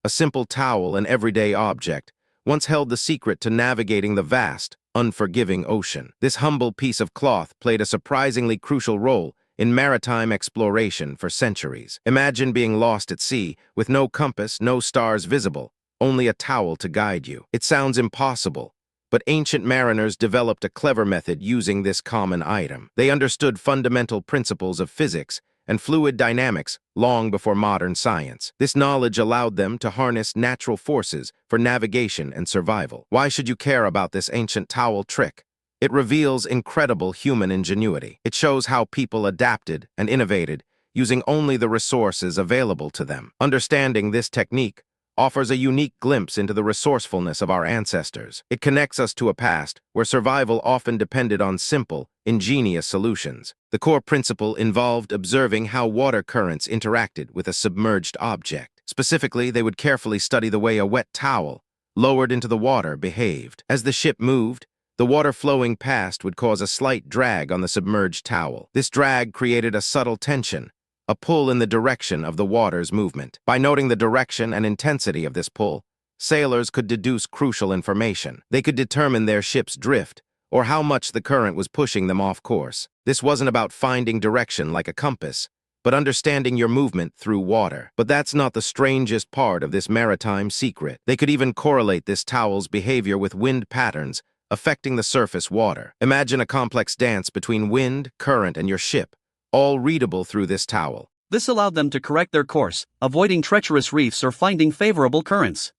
A simple towel, an everyday object, once held the secret to navigating the vast, unforgiving ocean. This humble piece of cloth played a surprisingly crucial role in maritime exploration for centuries. Imagine being lost at sea, with no compass, no stars visible, only a towel to guide you. It sounds impossible, but ancient mariners developed a clever method using this common item. They understood fundamental principles of physics and fluid dynamics long before modern science. This knowledge allowed them to harness natural forces for navigation and survival. Why should you care about this ancient towel trick? It reveals incredible human ingenuity. It shows how people adapted and innovated using only the resources available to them. Understanding this technique offers a unique glimpse into the resourcefulness of our ancestors. It connects us to a past where survival often depended on simple, ingenious solutions. The core principle involved observing how water currents interacted with a submerged object. Specifically, they would carefully study the way a wet towel, lowered into the water, behaved. As the ship moved, the water flowing past would cause a slight drag on the submerged towel. This drag created a subtle tension, a pull in the direction of the water's movement. By noting the direction and intensity of this pull, sailors could deduce crucial information. They could determine their ship's drift, or how much the current was pushing them off course. This wasn't about finding direction like a compass, but understanding your movement through water. But that's not the strangest part of this maritime secret. They could even correlate this towel's behavior with wind patterns affecting the surface water. Imagine a complex dance between wind, current, and your ship, all readable through this towel. This allowed them to correct their course, avoiding treacherous reefs or finding favorable currents.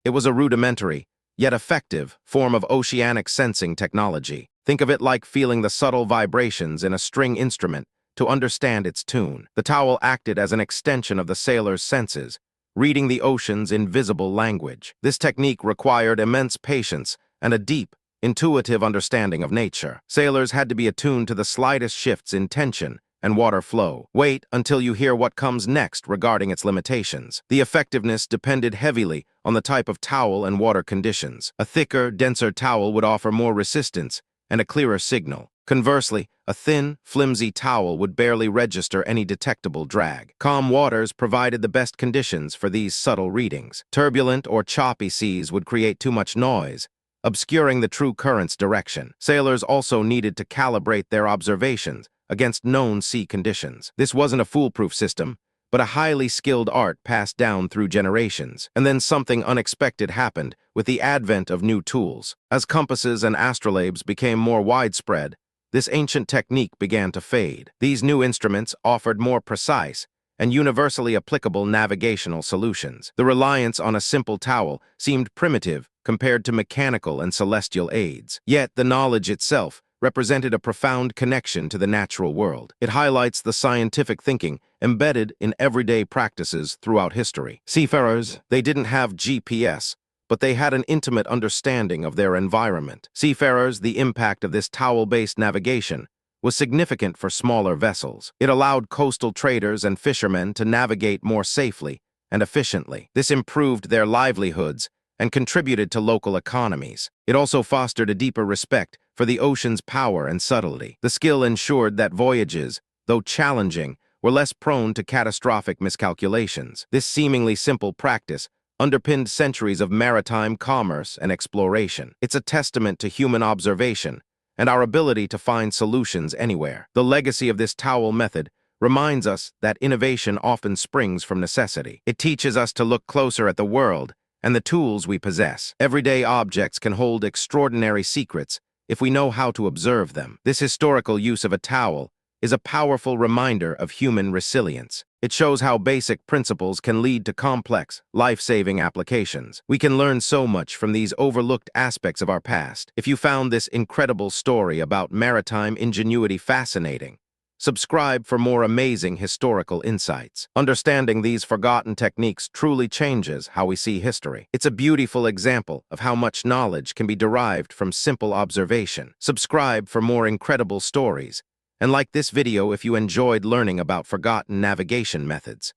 It was a rudimentary, yet effective, form of oceanic sensing technology. Think of it like feeling the subtle vibrations in a string instrument to understand its tune. The towel acted as an extension of the sailor's senses, reading the ocean's invisible language. This technique required immense patience and a deep, intuitive understanding of nature. Sailors had to be attuned to the slightest shifts in tension and water flow. Wait until you hear what comes next regarding its limitations. The effectiveness depended heavily on the type of towel and water conditions. A thicker, denser towel would offer more resistance and a clearer signal. Conversely, a thin, flimsy towel would barely register any detectable drag. Calm waters provided the best conditions for these subtle readings. Turbulent or choppy seas would create too much noise, obscuring the true current's direction. Sailors also needed to calibrate their observations against known sea conditions. This wasn't a foolproof system, but a highly skilled art passed down through generations. And then something unexpected happened with the advent of new tools. As compasses and astrolabes became more widespread, this ancient technique began to fade. These new instruments offered more precise and universally applicable navigational solutions. The reliance on a simple towel seemed primitive compared to mechanical and celestial aids. Yet the knowledge itself represented a profound connection to the natural world. It highlights the scientific thinking embedded in everyday practices throughout history. Seafarers, they didn't have GPS, but they had an intimate understanding of their environment. Seafarers, the impact of this towel-based navigation was significant for smaller vessels. It allowed coastal traders and fishermen to navigate more safely and efficiently. This improved their livelihoods and contributed to local economies. It also fostered a deeper respect for the ocean's power and subtlety. The skill ensured that voyages, though challenging, were less prone to catastrophic miscalculations. This seemingly simple practice underpinned centuries of maritime commerce and exploration. It's a testament to human observation and our ability to find solutions anywhere. The legacy of this towel method reminds us that innovation often springs from necessity. It teaches us to look closer at the world and the tools we possess. Everyday objects can hold extraordinary secrets if we know how to observe them. This historical use of a towel is a powerful reminder of human resilience. It shows how basic principles can lead to complex, life-saving applications. We can learn so much from these overlooked aspects of our past. If you found this incredible story about maritime ingenuity fascinating, subscribe for more amazing historical insights. Understanding these forgotten techniques truly changes how we see history. It's a beautiful example of how much knowledge can be derived from simple observation. Subscribe for more incredible stories, and like this video if you enjoyed learning about forgotten navigation methods.